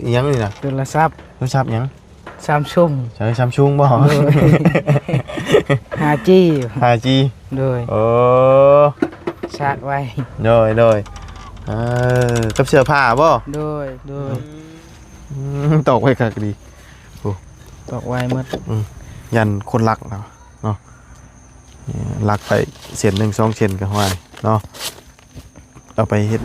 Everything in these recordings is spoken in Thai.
อีหยังนี่น่ะโทรศัพท์หยังSamsung ใช้ Samsung บ่ 5G 5G โดยชาร์จไว้โดยกับเสื้อผ้าบ่โดยตอกไว้คักดีโอ้ตอกไว้หมดยันคนรักเนาะรักไปเส้น1 2เส้นก็ว่าเนาะเอาไปเฮ็ด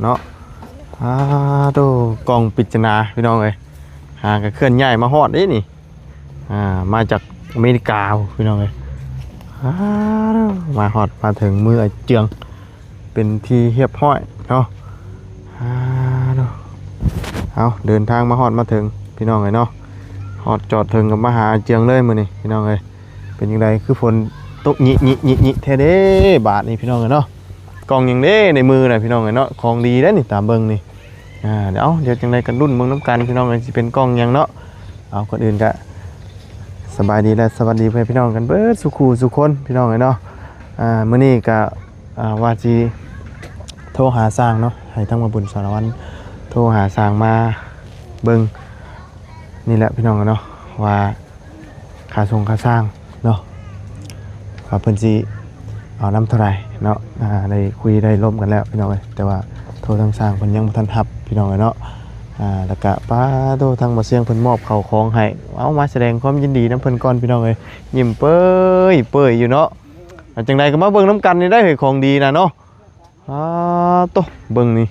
เนาะดูกองปริศนาพี่น้องเอ้ยก็เคลื่อนย้ายมาฮอดนี่มาจากอเมริกาพี่น้องเอ้ยมาฮอดมาถึงมือไอ้เจืองเป็นที่เรียบร้อยเนาะเอาเดินทางมาฮอดมาถึงพี่น้องเอ้ยเนาะฮอดจอดถึงกับมาหาเจืองเลยมื้อนี้พี่น้องเอ้ยเป็นยังไงคือฝนตกญิแท้เด้บาทนี่พี่น้องเอ้ยเนาะกองอย่างนี้ในมือนะพี่น้องเนาะของดีแล้วนี่ตามเบิ้งนี่เดี๋ยวจังไรกันรุ่นเบิ้งน้ำกันพี่น้องจะเป็นกองอย่างเนาะเอาคนอื่นก็สบายดีและสวัสดีเพื่อนพี่น้องกันเบิดสุคนพี่น้องเนาะมื้อนี้ก็ว่าจีโทรหาสร้างเนาะให้ทั้งมาบุญสารวัตรโทรหาสร้างมาเบิ้งนี่แหละพี่น้องเนาะว่าค่าส่งค่าสร้างเนาะว่าเพิ่นสิเอาน้ำเท่าไรเนาะได้คุยได้ร่วมกันแล้วพี่น้องเลยแต่ว่าโทรทางสร้างเพิ่นยังบ่ทันทับพี่น้องเลยเนาะแล้วก็ป้าโทรทางบ่เสียงเพิ่นมอบข้าวของให้เอามาแสดงความยินดีนำเพิ่นก่อนพี่น้องเลยยิ้มเป้ยอยู่เนาะจังได๋ก็มาเบิ่งน้ำกันนี่ได้ของดีนะเนาะโตเบิ่งนี่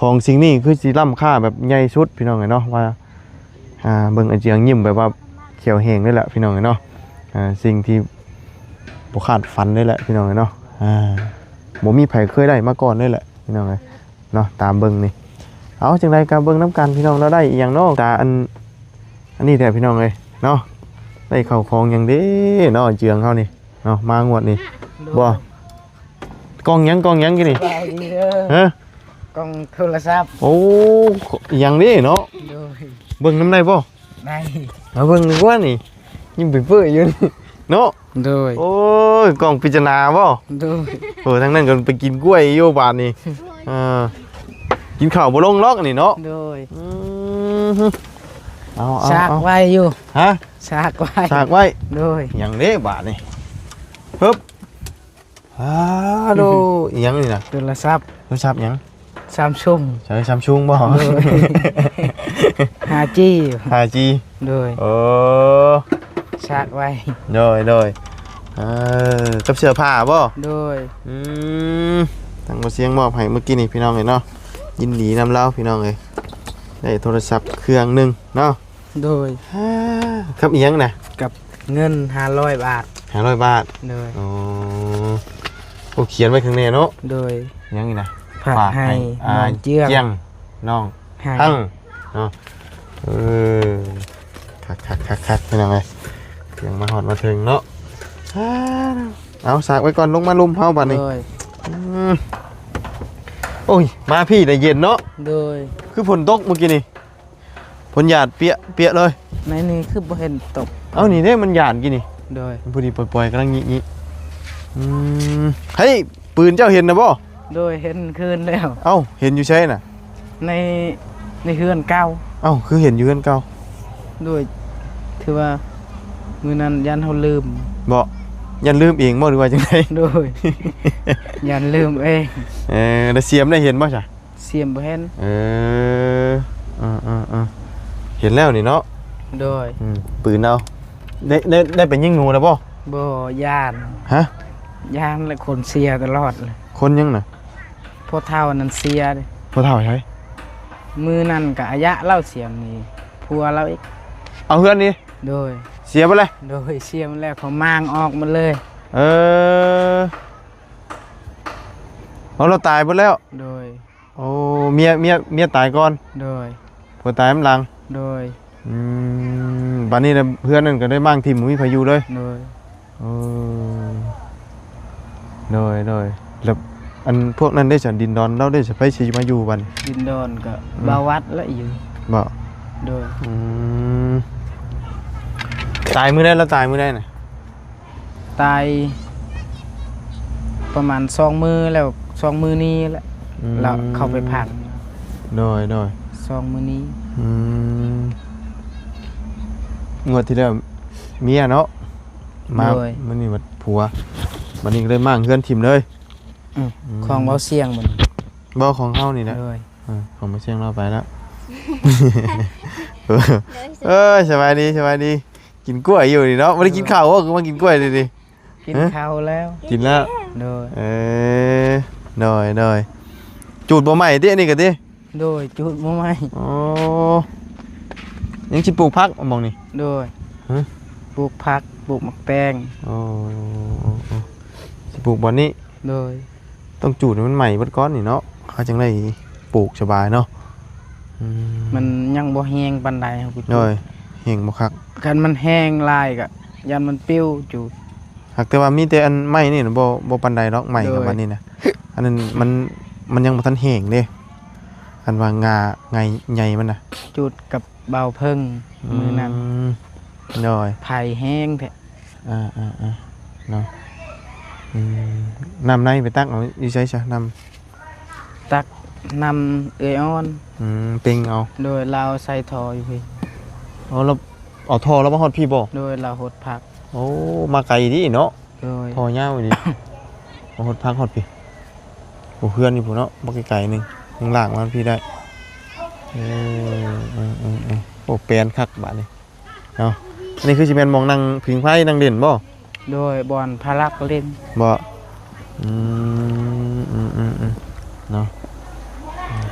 ของสิ่งนี้คือสิล้ำค่าแบบใหญ่สุดพี่น้องเลยเนาะว่าเบิ่งไอ้เจียงยิ้มแบบว่าเขียวแห้งนี่แหละพี่น้องเลยเนาะสิ่งที่บ่คาดฝันเลยแหละพี่น้องเนาะบ่มีไผเคยได้มาก่อนเลยแหละพี่น้องเนาะตามเบิ่งนี่เอาจังได๋ก็เบิ่งน้ำกันพี่น้องเราได้อีหยังเนาะตาอันนี้แท้พี่น้องเลยเนาะได้เข้าของหยังเด้เนาะเจืองเฮานี่เนาะมางวดนี่บ่กล้องหยังกี่นี่ฮะกล้องโทรศัพท์โอ้อีหยังนี่เนาะเบิ่งนำได้บ่ได้เอาเบิ่งดีกว่านี่ยิ้มเปื่อยอยู่นี่เนาะโดยโอ้ยกล่องพิจารณาบ่โดยทั้งนั้นก็ไปกินกล้วยโยบานนี่กินข้าวบ่ลงล็อกนี่เนาะโดยเอาชากไว้อยู่ฮะชากไว้โดยอย่างนี้บาทนี่ปึ๊บดูอย่างนี้นะโทรศัพท์หยัง Samsung ใช้ Samsung บ่ 5G โดยชาร์จไว้โดยกับเสื้อผ้าบ่โดยทางบ่เสียงมอบให้เมื่อกี้นี่พี่น้องเห็นเนาะยินดีนำเล่าพี่น้องเลยได้โทรศัพท์เครื่องนึงเนาะโดยครับอีหยังน่ะกับเงิน500 บาท500 บาทโดยโอ้เขียนไว้ข้างในเนาะโดยยังนี่นะฝากให้เจียงน้องทั้งเนาะคักเป็นยังไงยังมาหอดมาถึงเนาะเอาสากไว้ก่อนลงมาลุมเฮาบัดนี้โอ้ยมาพี่ได้เย็นเนาะโดยคือฝนตกเมื่อกี้นี่ฝนหยาดเปียเลยในนี้คือบ่เห็นตกเอานี่เด้มันหยาดกี่นี่โดยพอดีปล่อยๆกำลังงี้เฮ้ยปืนเจ้าเห็นนะบ่โดยเห็นคืนแล้วเอ้าเห็นอยู่ใช่น่ะในเฮือนเก่าเอ้าคือเห็นอยู่เฮือนเก่าโดยถือว่ามื้อนั้นยันเฮาลืมบ่ยันลืมเองบ่หรือว่าจังได๋โดยยันลืมเองแล้วเสียมได้เห็นบ่จ้ะเสียมบ่เห็นเห็นแล้วนี่เนาะโดยปืนเอาได้ไปยิงหนูแล้วบ่ย่านฮะย่านและคนเสียตลอดเลยคนยังน่ะพ่อเฒ่านั้นเสียเด้พ่อเฒ่าใช่มือนั่นก็อายะเล่าเสียมนี่ผัวเราอีกเอาเฮือนนี่โดยเสียไปเลยโดยเสียมแล้วเขามางออกมาเลยเอาเราตายไปแล้วโดยโอ้เมียตายก่อนโดยผัวตายมันหลังโดยบัดนี้นะเพื่อนนั่นก็ได้มั่งทีมมีพายุเลยโดยแล้วอันพวกนั้นได้จากดินดอนเราได้จะไปชีมาอยู่บันดินดอนก็บาวัดละอยู่บ่โดย ตายมื้อได้แล้วตายมื้อได้น่ะ ตายประมาณ2 มื้อแล้ว2 มื้อนี้แหละแล้วเข้าไปพัก โดย 2 มื้อนี้ อืมงวดที่แล้วเมียเนาะมามันนี่วัดผัวมันนี่เลยมั่งเฮือนทิ่มเลย ของเบาเสียงมัน บ่ของเฮานี่แหละ เลย ของมาเชียงเราไปแล้ว สบายดี กินกล้วยอยู่นี่เนาะไม่ได้กินข้าวก็มากินกล้วยดิ กินข้าวแล้ว กินแล้ว โดย หน่อยจูดบ่ใหม่ติอันนี้ก็ติ โดยจุดบ่ไหม อ๋อยังสิปลูกผักมองนี่ โดย ฮะ ปลูกผักปลูกหมักแตง โอ้สิปลูกบ่นี้ โดย ต้องจูดให้มันใหม่เบิดก้อนนี่เนาะเขาจังได้ปลูกสบายเนาะ มันยังบ่แห้งปานใดครับกู โดยเห็งบ่คัก คันมันแห้งลายก็ยันมันปิ้วจุด หากแต่ว่ามีแต่อันไม้นี่น่ะบ่ปานใดดอกใหม่กับอันนี้นะอันนั้นมันยังบ่ทันแห้งเด้อันว่างาไงใหญ่มันน่ะ จุดกับเบาเพิ่งมือนั้น โดย ไผ่แห้งแท้ เนาะน้ำในไปตักเอาอยู่ใช้ซะน้ ตักนำเอื้อยอ้อน ำเป่งเอา โดยเราใส่ทออยู่พี่ เราเอาท่อแล้วมาฮอดพี่บ่ โดยเราหดผัก โอ้มาไกลดิเนาะ โดย ท่อยาวดิ มาฮอดพักฮอดพี่โอ้เพื่อนอยู่พุ่นเนาะบ่ไกลๆนึงยังลากมาพี่ได้โอ้แปลนคักบาดนี้เนาะอันนี้คือสิแม่นมองนั่งพิงไผนั่งเล่นบ่ โดยบอนพารักเล่น บ่เนาะ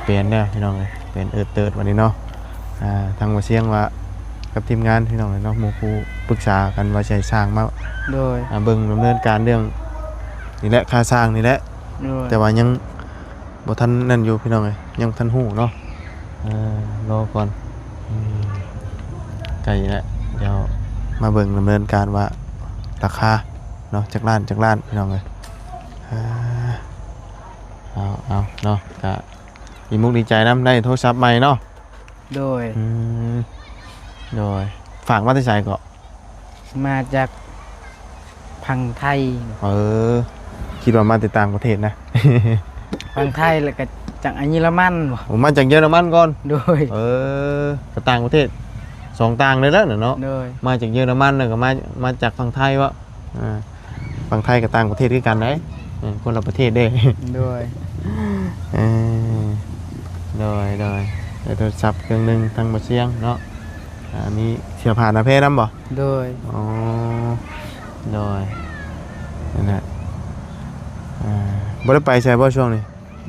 เปลี่ยนแล้วพี่น้องเลยเปลี่ยนเติดวันนี้เนาะทางว่าเสียงว่ากับทีมงานพี่น้องเลยเนาะหมู่ครูปรึกษากันว่าจะสร้างมา โดย เบิ่งดำเนินการเรื่องนี่แหละค่าสร้างนี่แหละ โดย แต่ว่ายังบ่ทันนั่นอยู่พี่น้องเลยยังทันฮู้เนาะรอก่อนไกลแล้วเดี๋ยวมาเบิ่งดำเนินการว่าราคาเนาะจากล้านพี่น้องเลยเอาเนาะก็มีมุกดีใจนำได้โทรศัพท์ใหม่เนาะ โดย โดยฝากมาที่ใส่ก็ มาจากพังไทย คิดว่ามาติดต่างประเทศนะ พังไทยแล้วก็จากอัญรมันบ่ ผมมาจากเยอรมันก่อน โดย ก็ต่างประเทศ2ต่างเลยแล้วเนาะ โดย มาจากเยอรมันแล้วก็มาจากฝั่งไทยวะฝั่งไทยกับต่างประเทศด้วยกันได้คนละประเทศเด้ โดย โดยโทรศัพท์เครื่องหนึงทางบ่เสียงเนาะมีเสียผ่านประเภทนำบ่ โดย โดยนั่นแหละบ่ได้ไปใช่บ่ช่วงนี้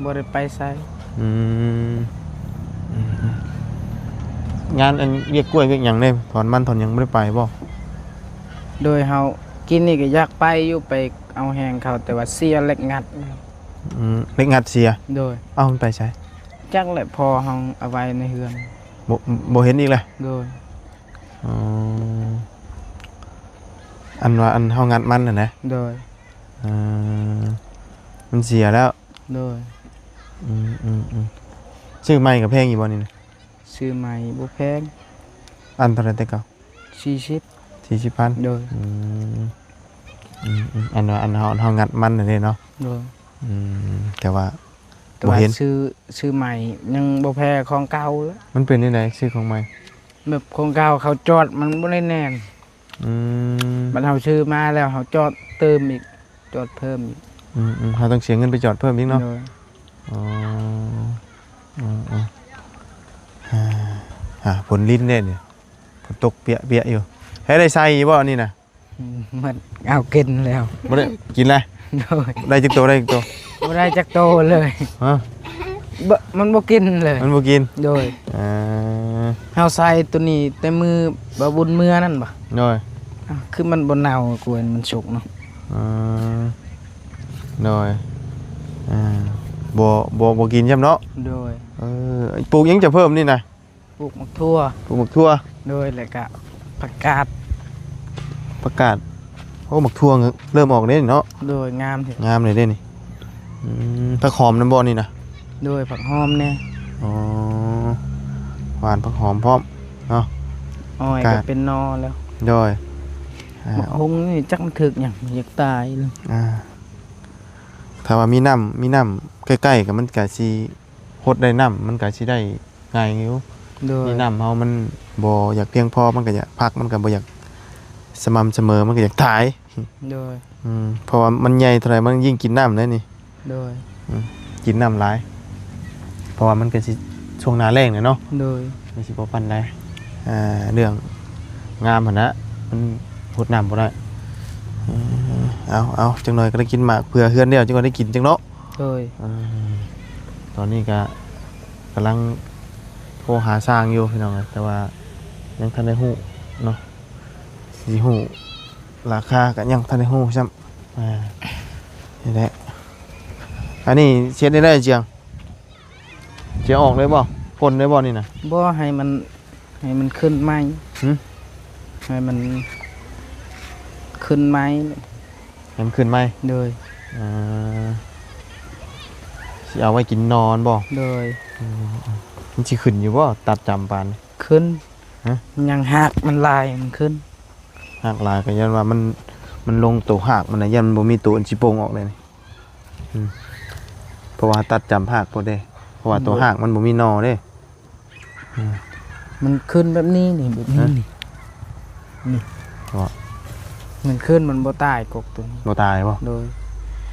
บ่ได้ไปไส งานอันเรียกกล้วยเรียกหยังเด้ถอนมันถอนหยังบ่ได้ไปบ่ โดยเฮากินนี่ก็อยากไปอยู่ไปเอาแหงเขาแต่ว่าเสียเล็กงัด เล็กงัดเสีย โดย มันไปใช่ จักแหละพอเฮาเอาไว้ในเฮือน บ่เห็นอีกเลย โดย อันว่าอันเฮางัดมันน่ะนะ โดย มันเสียแล้ว โดย ซื้อใหม่กับแพงอีบ่นี่นะ ซื้อใหม่บ่แพง อันเท่าไหร่แต่เก่า 40 40,000 โดย อันว่าอันเฮางัดมันน่ะเด้เนาะ โดย แต่ว่า แต่ บ่ ว่า เห็น ซื้อใหม่ยังบ่แพ้ของเก่าแล้ว มันเป็นจังได๋ซื้อของใหม่ แบบของเก่าเขาจอดมันบ่ได้แน่น บัดเฮาซื้อมาแล้วเฮาจอดเติมอีกจอดเพิ่มอีก เฮาต้องเสียเงินไปจอดเพิ่มอีกเนาะ โดย ผลลิ้นเนี่ยฝนตกเปียๆอยู่ให้ได้ใส่บ่อันนี้นะ มันเอากินแล้ว บ่ได้กินเลย โดย ได้จักตัวได้จักตัว บ่ได้จักโตเลย ฮะ มันบ่กินเลย มันบ่กิน โดยเฮาใส่ตัวนี้แต่มือบ่บุญเมื่อนั่นบ่ โดย คือมันบ่เน่ากวนมันสุกเนาะ โดยบ่กินใช่เนาะ โดย ปลูกหยังจะเพิ่มนี่นะ ปลูกมักทั่ว ปลูกหมักทั่ว โดยแล้วก็ผักกาด ประกาศโอ้หมักทั่วเริ่มออกเด้เนาะ โดยงามเถอะ งามเลยเด้นี่ผักหอมน้ำบ่นี่นะ โดยผักหอมแน่ หวานผักหอมพร้อมเนาะ อ้อย กา ก็ ด เป็นนอแล้ว โดย บักฮงนี่จักมันถึกหยังอยากตายเลย ถ้าว่ามีน้ำใกล้ๆกับมันก็สิหดได้น้ำมันก็สิได้ง่ายอยู่ โดย มีน้ำเฮามันบ่อยากเพียงพอมันก็อยากพักมันก็บ่อยากสม่ำเสมอมันก็อยากตาย โดย เพราะว่ามันใหญ่เท่าไหร่มันยิ่งกินน้ำเลยนี่ โดย กินน้ำหลายเพราะว่ามันก็สิช่วงหน้าแล้งเนี่ยเนาะ โดย มันสิบ่ปานใดเรื่องงามหั่นนะมันหดน้ำบ่ได้เอาจังหน่อยก็ได้กินหมากเผื่อเฮือนเดียวจังว่าได้กินจังเนาะ โดย ตอนนี้ก็กำลังโทรหาสร้างอยู่พี่น้องเอ้ยแต่ว่ายังทันได้ฮู้เนาะสิฮู้ราคาก็ยังทันได้ฮู้ซ้ำนี่แหละอันนี้เช็ดได้เจียงออกเลยบ่พ่นได้บ่นี่น่ะ บ่ให้มันขึ้นไหม หึ ให้มันขึ้นไหม ให้มันขึ้นไหม โดย สิเอาไว้กินนอนบ่ โดย มันสิขึ้นอยู่บ่ตัดจำปาน ขึ้น ฮะ ยังหักมันลายมันขึ้น หากหลายก็ยันว่ามันลงตัวหากมันน่ะยันมันบ่มีตัวอันสิโป่งออกเลยนี่เพราะว่าตัดจำหากบ่ได้เพราะว่าตัวหากมันบ่มีนอเด้ มันขึ้นแบบนี้นี่แบบนี้ ฮะ นี่ เพราะ มันขึ้นมันบ่ตายกกตัวนี้ บ่ตายบ่ โดย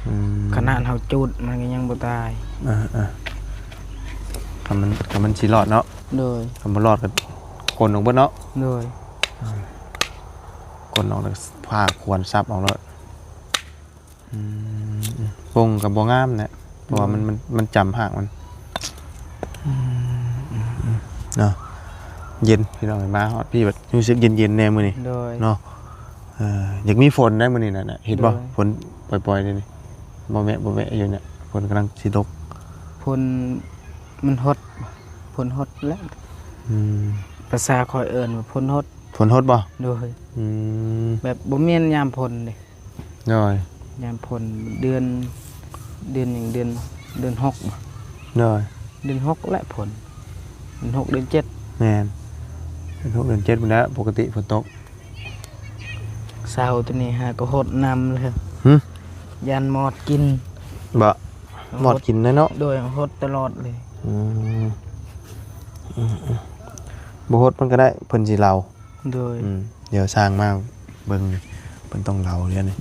อืม ขนาดเฮาจุดมันก็ยังบ่ตาย คำมันสิรอดเนาะ โดย คำบ่รอดก็กลนออกเบิดเนาะ โดย กลนออกแล้วผ้าควรซับออกแล้วโป่งก็บ่งามแหละเพราะว่ามันจำหากมันเนาะเย็นพี่น้องมาฮอดพี่แบบรู้สึกเย็นๆแน่มื้อนี้ โดย เนาะอยากมีฝนได้มื้อนี้น่ะเห็นบ่ โดย ฝนปล่อยๆนี่บ่แม่อยู่เนี่ยฝนกำลังสิตก พลมันฮดพลฮดแล้ว ภาษาคอยเอิ้นว่าพลฮด ฝนฮดบ่ โดย แบบบ่แม่นยามพลเด้ น้อย ยามพลเดือนหยังเดือน6บ่ น้อย เดือน6และพลเดือน6เดือน7 แม่นเป็น6เดือน7พุ่นแล้วปกติฝนตก เช้าตัวนี้หาก็ฮดนำเลย หึ ยันหมอดกิน บ่หมดกินเนาะ โดยฮดตลอดเลย บ่ฮดมันก็ได้เพิ่นสิเล่า โดย เดี๋ยวสร้างมาเบิ่งเพิ่นต้องเล่าเรื่องนี้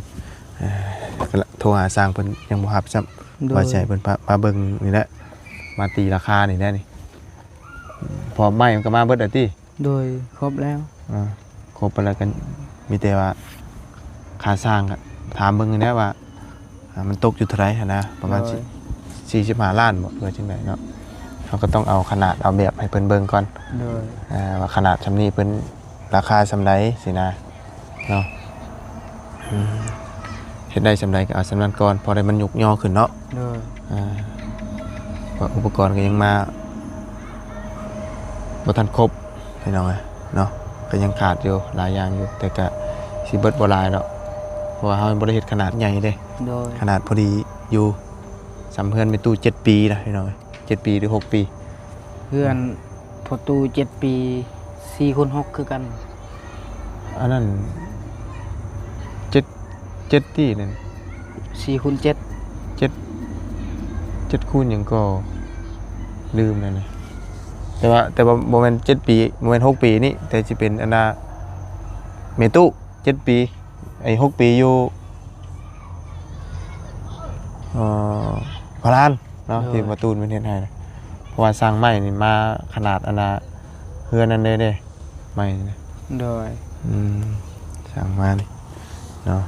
ก็โทรหาสร้างเพิ่นยังบ่รับซ้ำ โดย ว่าสิให้เพิ่นมาเบิ่งนี่แหละมาตีราคานี่แหละนี่พอไม้มันก็มาเบิดแล้วติ โดยครบแล้ว ครบไปแล้วกันมีแต่ว่าค่าสร้างก็ถามเบิ่งนี่แหละว่ามันตกอยู่เท่าไหร่หันนะประมาณ โดย 45ล้านบ่เพื่อจังไดเนาะเขาก็ต้องเอาขนาดเอาแบบให้เพิ่นเบิ่งก่อน โดย ว่าขนาดซำนี้เพิ่นราคาซำใดสินะเนาะเฮ็ดได้ซำใดก็เอาซำนั้นก่อนพอได้มันยุกย่อขึ้นเนาะ โดย ว่าอุปกรณ์ก็ยังมาบ่ทันครบพี่น้องเนาะก็ยังขาดอยู่หลายอย่างอยู่แต่ก็สิเบิดบ่หลายดอกเพราะว่าเฮาบ่ได้เฮ็ดขนาดใหญ่เด้ โดย ขนาดพอดีอยู่สำเพื่อนเป็นตู้7 ปีนะพี่น้อง7 ปีหรือ6 ปี เพื่อนพอตู7 ปี4คน6คือกัน อันนั้น7ที่นั่น 4คูณ7 7คูณหยังก็ลืมนั่นน่ะแต่ว่าบ่แม่น7 ปีบ่แม่น6 ปีนี่แต่สิเป็นอันน่ะเมตุ7 ปีไอ้6 ปีอยู่พารานเนาะที่ประตูนเป็นเฮ็ดให้นะเพราะว่าสร้างไม้นี่มาขนาดอันน่ะเฮือนนั่นเด้ไม้นี่นะ โดย สั่งมานี่เนาะ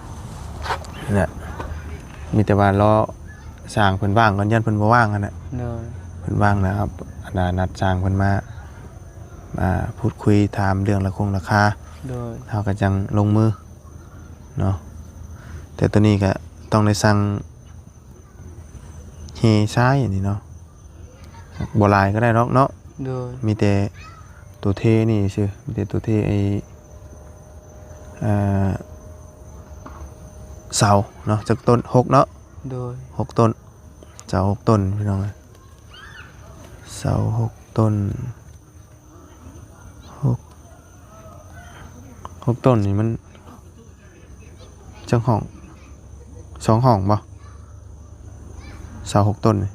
นี่มีแต่ว่าล้อสั่งเพิ่นว่างก่อนยันเพิ่นบ่ว่างกันน่ะ โดย เพิ่นว่างนะครับอันน่ะนัดสั่งเพิ่นมาพูดคุยถามเรื่องราคา โดย เฮาก็จังลงมือเนาะแต่ตัวนี้ก็ต้องได้สั่งเฮซ้ายอันนี้เนาะบ่หลายก็ได้หรอกเนาะ โดย มีแต่ตัวเทนี่ซื่อมีแต่ตัวเทไอ้เสาเนาะจากต้น6เนาะ โดย 6 ต้นเสา6 ต้นพี่น้องเสา6 ต้น6 ต้นนี่มัน จังห้อง2ห้องบ่เสา6ต้นนี่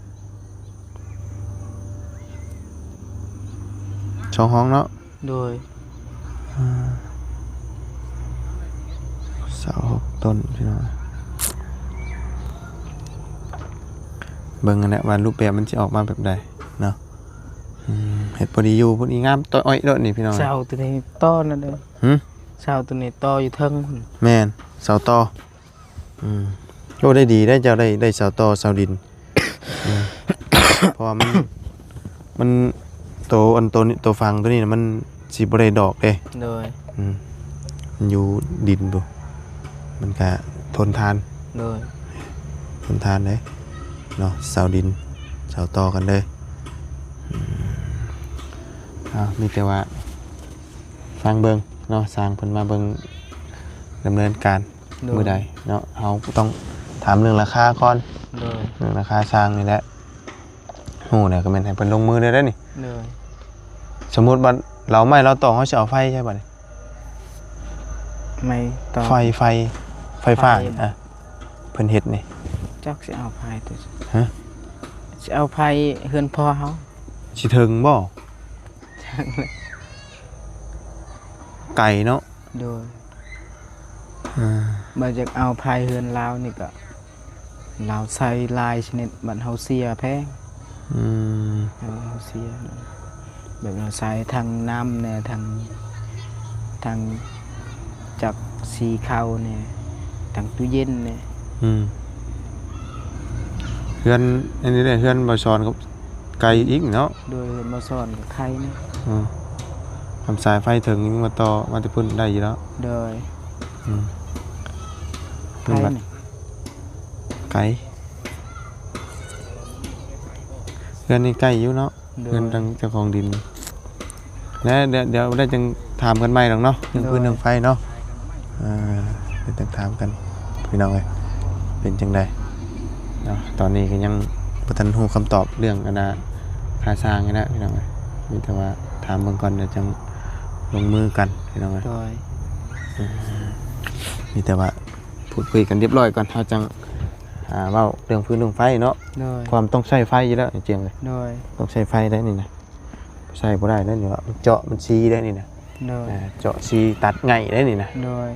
2ห้องเนาะ โดย เสา6ต้นพี่น้องเบิ่งกันแหละว่ารูปแบบมันจะออกมาแบบใดเนาะเฮ็ดพอดีอยู่พอดีงามต้นอ้อยเด้อนี่พี่น้อง เสาตัวนี้ต้อนั่นเด้อ หึ เสาตัวนี้ต่ออยู่เทิงพุ่น แม่นเสาต่อโอ้ได้ดีได้เจ้าได้เสาต่อเสาดิน เพราะว่ามันโตอันโตนี้โตฟังตัวนี้น่ะมันสิบ่ได้ดอกเด้ โดย มันอยู่ดินบ่มันก็ทนทาน โดย ทนทานเด้เนาะเสาดินเสาต่อกันเลยมีแต่ว่าฟังเบิ่งเนาะสร้างเพิ่นมาเบิ่งดำเนินการมื้อใดเนาะเฮาต้องถามเรื่องราคาก่อน โดย เรื่องราคาสร้างนี่แหละโหเนี่ยก็แม่นให้เพิ่นลงมือได้นี่ โดย สมมุติว่าเราไม่เราต่อเฮาสิเอาไฟใช่ป่ะนี่ ไม่ต่อ ไฟฟ้านี่เพิ่นเฮ็ดนี่ จักสิเอาไผตัว ฮะ สิเอาไผเฮือนพ่อเฮา สิถึงบ่ จักเลย ไก่เนาะ โดยบ่อยากเอาไผเฮือนลาวนี่ก็ลาวใส่ลายชนิดบัดเฮาเสียแพง อืม เฮาเสียแบบเราใส่ทางน้ำเนี่ยทางจักสีเข้าเนี่ยทางตู้เย็นเนี่ย เฮือนอันนี้ได้เฮือนบ่ซอนกับไก่อีกเนาะ โดยมาสอนกับใครเนี่ย ทำสายไฟถึงมาต่อมาที่พุ่นได้อยู่แล้ว โดย เพิ่นบัด เนี่ย ไก่เฮือนนี่ไก่อยู่เนาะ โดย เฮือนทางเจ้าของดินและเดี๋ยวได้จังถามกันใหม่ดอกเนาะเรื่องพื้นเรื่องไฟเนาะเดี๋ยวต้องถามกันพี่น้องเอ้ยเป็นจังไดเนาะตอนนี้ก็ยังบ่ทันรู้คำตอบเรื่องอันน่ะค่าสร้างนี่นะพี่น้องเอ้ยมีแต่ว่าถามเบิ่งก่อนเดี๋ยวจังลงมือกันพี่น้องเอ้ย โดย มีแต่ว่าพูดคุยกันเรียบร้อยก่อนเฮาจังเว้าเรื่องพื้นเรื่องไฟเนาะ โดย ความต้องใช้ไฟอยู่แล้วจริงๆเลย โดย ต้องใช้ไฟได้นี่นะใช้บ่ได้นั่นนี่ว่ามันเจาะมันซีได้นี่นะ โดย เจาะซีตัดไงได้นี่นะ โดย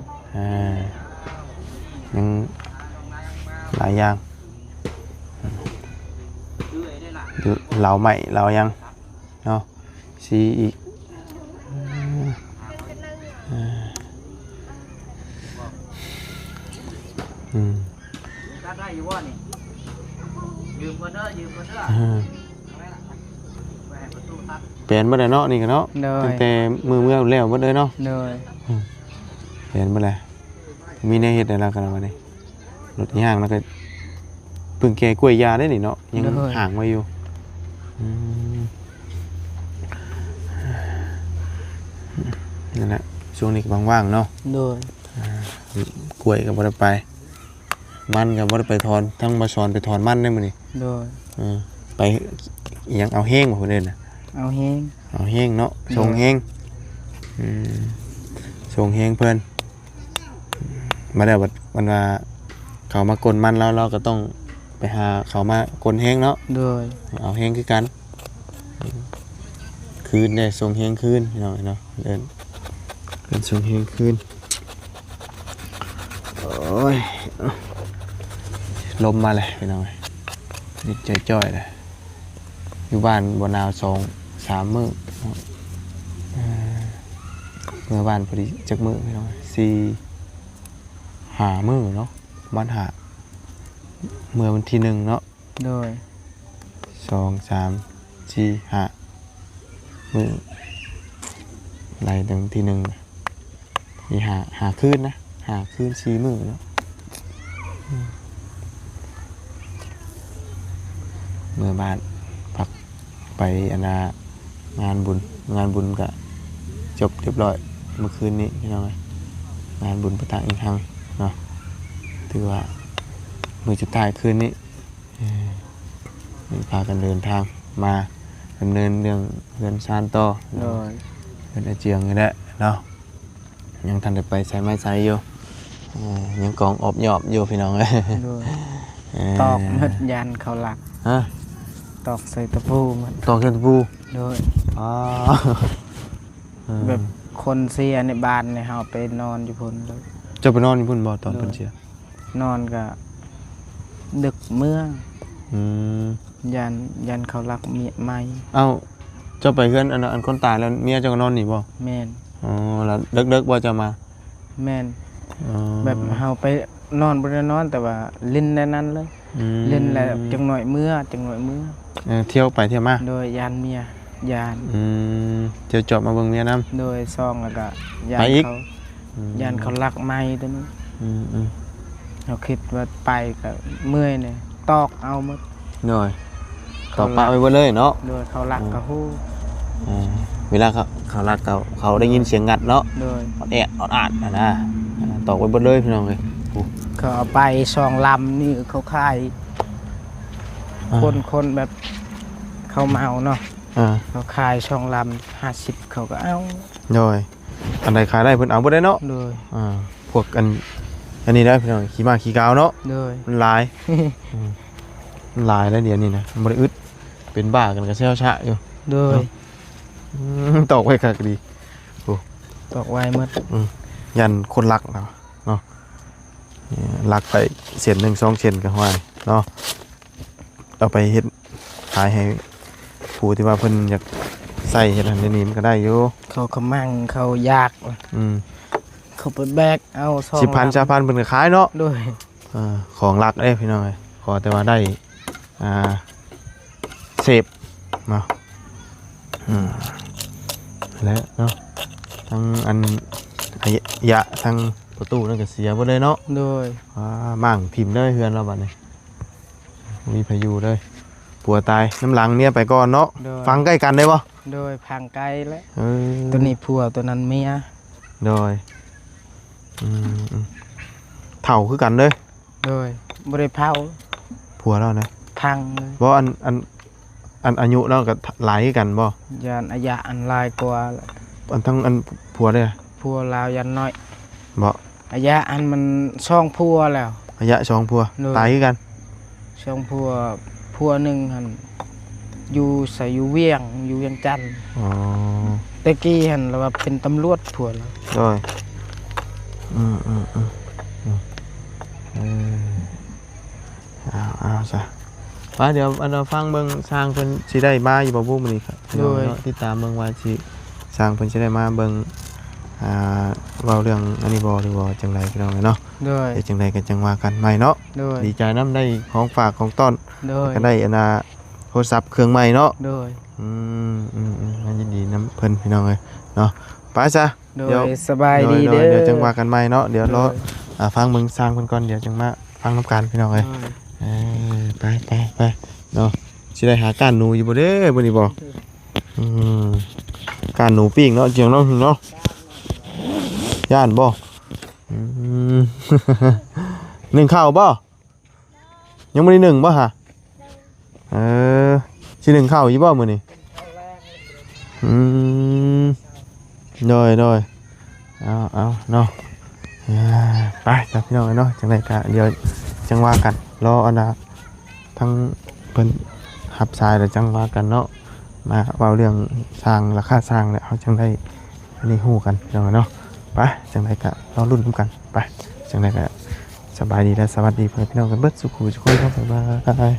ยังหลายอย่างอยู่เหลาใหม่เหลายังเนาะซีอีกได้อยู่ว่านี่ยืมเด้อยืมเด้อ เปลี่ยนบ่ได้เนาะนี่ก็เนาะ โดย ตั้งแต่มือแล้วบ่ได้เนาะ โดย เปลี่ยนบ่ได้มีแนวเฮ็ดได้แล้วกันวันนี้รถย่างแล้วก็เพิ่งแก่กล้วยยาได้นี่เนาะยังห่างไว้อยู่นั่นแหละช่วงนี้ก็ว่างๆเนาะ โดย กล้วยก็บ่ได้ไปมันก็บ่ได้ไปถอนทั้งมาสอนไปถอนมันได้มื้อนี้ โดย ไปอิหยังเอาแห้งบ่เพิ่นเด้น่ะ เอาแห้ง เอาแห้งเนาะส่งแห้งส่งแห้งเพิ่นมาได้วันว่าเขามากลมันแล้วเราก็ต้องไปหาเขามากลแห้งเนาะ โดย เอาแห้งคือกันคืนได้ส่งแห้งคืนพี่น้องเนาะเดินส่งแห้งคืนโอ้ยลมมาเลยพี่น้องนี่จ่อยๆเลยอยู่บ้านบนนาว2-3 มื้อเมื่อบ้านพอดีจักมื้อพี่น้อง4-5 มื้อเนาะบ้านหาเมื่อวันที่1เนาะ โดย 2-3-4-5 มื้อไหลถึงที่1มีหาคืนนะหาคืน4 มื้อเนาะเมื่อบ้านพักไปงานบุญก็จบเรียบร้อยเมื่อคืนนี้พี่น้องงานบุญประทางอีกครั้งเนาะถือว่ามื้อสุดท้ายคืนนี้พากันเดินทางมาดำเนินเรื่องเรือนซานต่อ โดย เรือนอาเจียงนี่แหละเนาะยังทันได้ไปใส่ไม้ใส่อยู่ ยังกองอบหยอบอยู่พี่น้องเอ้ย โดยตอกหมดยันเขาหลัก ฮะ ตอกใส่ตะปูหมัน ตอกเส้นตะปู โดย อ๋อ แบบคนเสียในบ้านเนี่ยเฮาไปนอนอยู่พุ่นเลย เจะไปนอนอยู่พุ่นบ่ตอนเพิ่นเสีย นอนก็ดึกเมื่อ อืม ยันเขารักเมียไหม เอ้าเจ้าไปเฮือนอันคนตายแล้วเมียเจ้าก็นอนนี่บ่ แม่น อ๋อแล้วเด็กๆบ่จะมา แม่น อ๋อ แบบเฮาไปนอนบ่ได้นอนแต่ว่าเล่นในนั้นเลย อืม เล่นแล้วจังหน่อยเมื่อ เที่ยวไปเที่ยวมา โดยยานเมียยาน อืมเที่ยวจอบมาเบิ่งเมียนํ โดยซองแล้วก็ยา ไป น อีก เขายานเขารักไหมตัวนี้ อืม เราคิดว่าไปก็เมื่อยเนี่ยตอกเอาหมด หน่อยต่อปะไปเบิดเลยเนาะ โดยเขารักก็ฮู้ เวลาเขารักเขาได้ยินเสียงงัดเนาะ โดย อดแอดอดอาดนะตอกไว้เบิดเลยพี่น้องเอ้ย เขาเอาไปซองลำนี่เขาขายคนแบบเขาเมาเนาะ อ่า เขาขายช่องลำ50เขาก็เอา ย่อยอันใดขายได้เพิ่นเอาบ่ได้เนาะ โดย พวกอันนี้ได้พี่น้องขี้มาขี้กาวเนาะ โดย มันหลายมันหลายแล้วเดี๋ยวนี้นะมันบ่ได้อึดเป็นบ้ากันก็แซวชะอยู่ โดย ตอกไว้คักดี ตอกไว้หมด ยันคนรักเนาะรักไปเส้น1 2เส้นก็ห้วยเนาะเอาไปเฮ็ดขายให้ผู้ที่ว่าเพิ่นอยากใส่เฮ็ดอันนี้มันก็ได้อยู่ เขาขมั่งเขายาก เขาไปแบกเอาซอง 10,000 20,000เพิ่นก็ขายเนาะ โดย ของรักเด้พี่น้องเอ้ยขอแต่ว่าได้เสพเนาะแล้วเนาะทั้งอันอายะทั้งประตูนั่นก็เสียหมดเลยเนาะ โดย มั่งทิ่มเลยเฮือนเราบัดนี้มีพายุเลยปัวตายน้ำหลังเนี่ยไปก่อนเนาะ โดย ฟังใกล้กันได้บ่ โดยพังไกลแล้ว เออ ตัวนี้ผัวตัวนั้นเมีย โดยเท่าคือกันเลย โดยบริเผา ผัวเรานะ พังเลย บ่อันอายุเราก็หลายคือกันบ่ ยานอายะอันลายกว่าแหละ อันทั้งอันผัวเด้อ ผัวลาวยันน้อย บ่ อายะอันมันช่องผัวแล้ว อายะสองผัว โดย ตายคือกัน ช่องผัวหนึ่งหันอยู่ใส่อยู่เวียงจันทน์ อ๋อ ตะกี้หันเราว่าเป็นตำรวจผัวแล้ว โดยเอาซะว่าเดี๋ยวอันเราฟังเบิ่งสร้างเพิ่นสิได้มาอยู่บ่บุมื้อนี้ครับพี่น้องเนาะติดตามเบิ่งว่าสิสร้างเพิ่นสิได้มาเบิ่งเว้าเรื่องอันนี้บ่หรือบ่จังไดพี่น้องเนาะ โดย เดี๋ยวจังไดก็จังว่ากันใหม่เนาะ โดย ดีใจนํได้ของฝากของต้อน โดย ก็ได้อันโทรศัพท์เครื่องใหม่เนาะ โดย มันยินดีนํเพิ่นพี่น้องเอ้ยเนาะไปซะ โด เดี๋ยวย สบายดีเด้อ เดี๋ยวจังว่ากันใหม่เนาะเดี๋ยวรอฟังเบิ่งสร้างเพิ่นก่อนเดี๋ยวจังมาฟังนํกันพี่น้องเอ้ยไปเนาะสิได้หาก้านหนูอยู่บ่เด้บ่นี่บ่ก้านหนูปิ้งเนาะเจียงเนาะเนาะย่านบ่นึ่งข้าวบ่ยังบ่ได้นึ่งบ่ฮะสินึ่งข้าวอยู่บ่มื้อนี้โดยเอาเนาะไปจ้ะพี่น้องเนาะจังไดก็เดี๋ยวจังว่ากันรออันน่ะทั้งเพิ่นหับสายแล้วจังว่ากันเนาะมาเว้าเรื่องสร้างราคาสร้างแล้วเฮาจังได้อันนี้ฮู้กันพี่น้องเนาะไปจังไดก็รอลุ้นนำกันไปจังไดก็สบายดีและสวัสดีเพื่อนพี่น้องกันเบิดสุขุทุกคนครับบ๊ายบาย